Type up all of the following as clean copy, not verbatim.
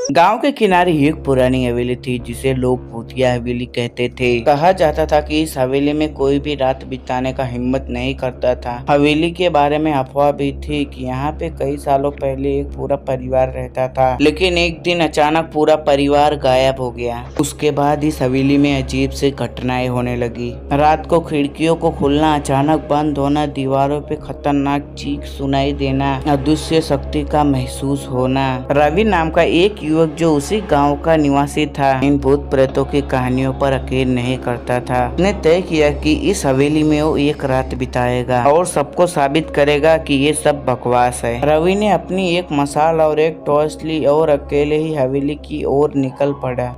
गांव के किनारे एक पुरानी हवेली थी जिसे लोग भूतिया हवेली कहते थे। कहा जाता था कि इस हवेली में कोई भी रात बिताने का हिम्मत नहीं करता था। हवेली के बारे में अफवाह भी थी कि यहाँ पे कई सालों पहले एक पूरा परिवार रहता था, लेकिन एक दिन अचानक पूरा परिवार गायब हो गया। उसके बाद इस हवेली में अजीब सी घटनाएं होने लगी। रात को खिड़कियों को खुलना, अचानक बंद होना, दीवारों पे खतरनाक चीख सुनाई देना, अदृश्य शक्ति का महसूस होना। रवि नाम का एक युवक जो उसी गांव का निवासी था, इन भूत प्रेतों की कहानियों पर यकीन नहीं करता था। उसने तय किया कि इस हवेली में वो एक रात बिताएगा और सबको साबित करेगा कि ये सब बकवास है। रवि ने अपनी एक मशाल और एक टॉर्च ली और अकेले ही हवेली की ओर निकल पड़ा।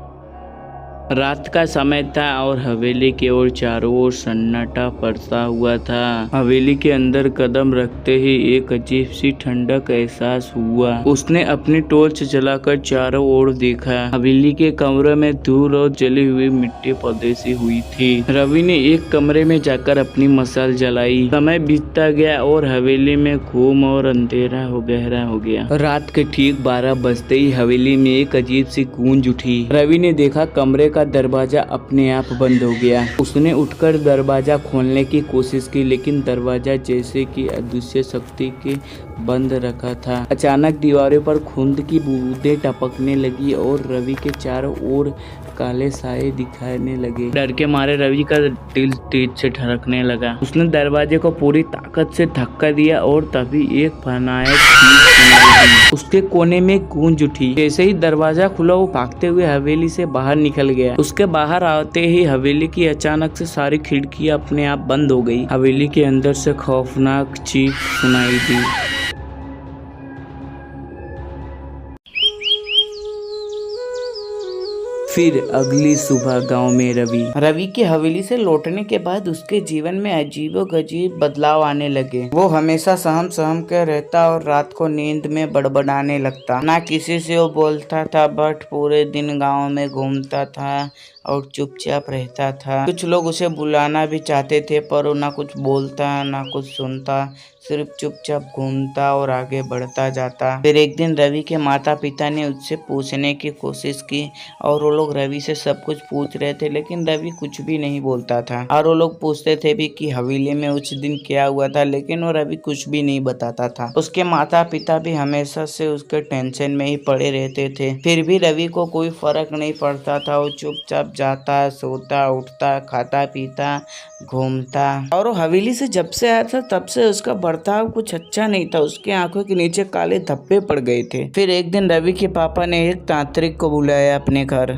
रात का समय था और हवेली के ओर चारों ओर सन्नाटा पड़ता हुआ था। हवेली के अंदर कदम रखते ही एक अजीब सी ठंडक एहसास हुआ। उसने अपनी टॉर्च जलाकर चारों ओर देखा। हवेली के कमरे में धूल और जली हुई मिट्टी पदेसी हुई थी। रवि ने एक कमरे में जाकर अपनी मशाल जलाई। समय बीतता गया और हवेली में घूम और अंधेरा गहरा हो गया। रात के ठीक 12 बजते ही हवेली में एक अजीब सी गूंज उठी। रवि ने देखा कमरे का दरवाजा अपने आप बंद हो गया। उसने उठकर दरवाजा खोलने की कोशिश की, लेकिन दरवाजा जैसे कि अदृश्य शक्ति के बंद रखा था। अचानक दीवारों पर खून की बूंदें टपकने लगी और रवि के चारों ओर काले साए दिखाने लगे। डर के मारे रवि का दिल तेज से धड़कने लगा। उसने दरवाजे को पूरी ताकत से धक्का दिया और तभी एक भयानक चीख सुनाई दी। उसके कोने में गूंज उठी। जैसे ही दरवाजा खुला, वो भागते हुए हवेली से बाहर निकल गया। उसके बाहर आते ही हवेली की अचानक से सारी खिड़कियां अपने आप बंद हो गई। हवेली के अंदर से खौफनाक चीख सुनाई दी। फिर अगली सुबह गांव में रवि की हवेली से लौटने के बाद उसके जीवन में अजीबोगरीब बदलाव आने लगे। वो हमेशा सहम के रहता और रात को नींद में बड़बड़ाने लगता। ना किसी से वो बोलता था, बट पूरे दिन गांव में घूमता था और चुपचाप रहता था। कुछ लोग उसे बुलाना भी चाहते थे, पर वो ना कुछ बोलता ना कुछ सुनता, सिर्फ चुपचाप घूमता और आगे बढ़ता जाता। फिर एक दिन रवि के माता पिता ने उससे पूछने की कोशिश की और वो लोग रवि से सब कुछ पूछ रहे थे, लेकिन रवि कुछ भी नहीं बोलता था। और वो लोग पूछते थे भी कि हवेली में उस दिन क्या हुआ था, लेकिन वो रवि कुछ भी नहीं बताता था। उसके माता पिता भी हमेशा से उसके टेंशन में ही पड़े रहते थे। फिर भी रवि को कोई फर्क नहीं पड़ता था। वो चुपचाप जाता, सोता, उठता, खाता, पीता, घूमता। और वो हवेली से जब से आया था तब से उसका बर्ताव कुछ अच्छा नहीं था। उसके आंखों के नीचे काले धब्बे पड़ गए थे। फिर एक दिन रवि के पापा ने एक तांत्रिक को बुलाया अपने घर।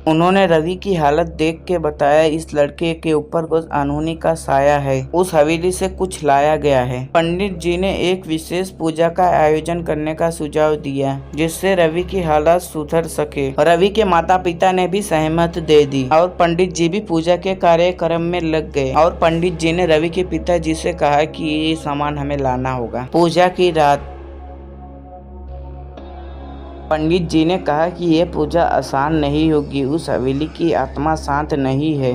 उन्होंने रवि की हालत देख के बताया, इस लड़के के ऊपर कुछ अनहोनी का साया है। उस हवेली से कुछ लाया गया है। पंडित जी ने एक विशेष पूजा का आयोजन करने का सुझाव दिया, जिससे रवि की हालत सुधर सके। रवि के माता पिता ने भी सहमत दे दी और पंडित जी भी पूजा के कार्यक्रम में लग गए। और पंडित जी ने रवि के पिताजी से कहा कि ये सामान हमें लाना होगा। पूजा की रात पंडित जी ने कहा कि यह पूजा आसान नहीं होगी। उस हवेली की आत्मा शांत नहीं है,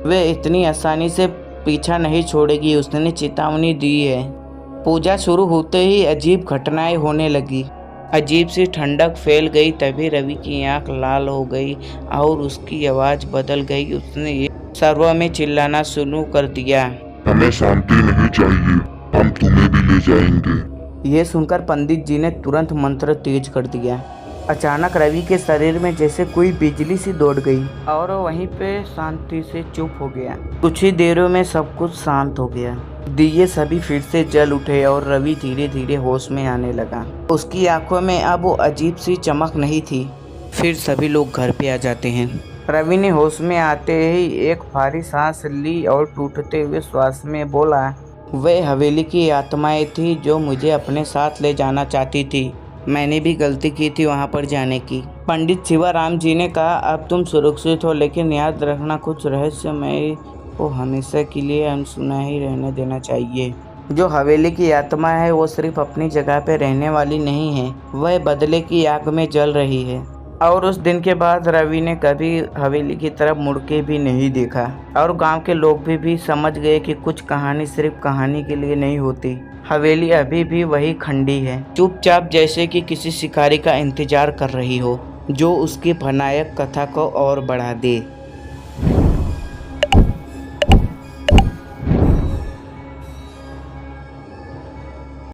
वे इतनी आसानी से पीछा नहीं छोड़ेगी। उसने चेतावनी दी है। पूजा शुरू होते ही अजीब घटनाएं होने लगी। अजीब सी ठंडक फैल गई। तभी रवि की आंख लाल हो गई और उसकी आवाज बदल गई। उसने सर्व में चिल्लाना शुरू कर दिया, हमें शांति नहीं चाहिए, हम तुम्हें भी ले जाएंगे। यह सुनकर पंडित जी ने तुरंत मंत्र तेज कर दिया। अचानक रवि के शरीर में जैसे कोई बिजली सी दौड़ गई और वहीं पे शांति से चुप हो गया। कुछ ही देरों में सब कुछ शांत हो गया। दिए सभी फिर से जल उठे और रवि धीरे धीरे होश में आने लगा। उसकी आंखों में अब वो अजीब सी चमक नहीं थी। फिर सभी लोग घर पे आ जाते हैं। रवि ने होश में आते ही एक भारी सांस ली और टूटते हुए श्वास में बोला, वे हवेली की आत्माएं थी जो मुझे अपने साथ ले जाना चाहती थी। मैंने भी गलती की थी वहां पर जाने की। पंडित शिवाराम जी ने कहा, अब तुम सुरक्षित हो, लेकिन याद रखना कुछ रहस्यमय को हमेशा के लिए अनसुना ही रहने देना चाहिए। जो हवेली की आत्मा है वो सिर्फ अपनी जगह पे रहने वाली नहीं है, वह बदले की आग में जल रही है। और उस दिन के बाद रवि ने कभी हवेली की तरफ मुड़ के भी नहीं देखा और गांव के लोग भी समझ गए कि कुछ कहानी सिर्फ कहानी के लिए नहीं होती। हवेली अभी भी वही खंडी है, चुपचाप जैसे कि किसी शिकारी का इंतजार कर रही हो जो उसकी भयानक कथा को और बढ़ा दे।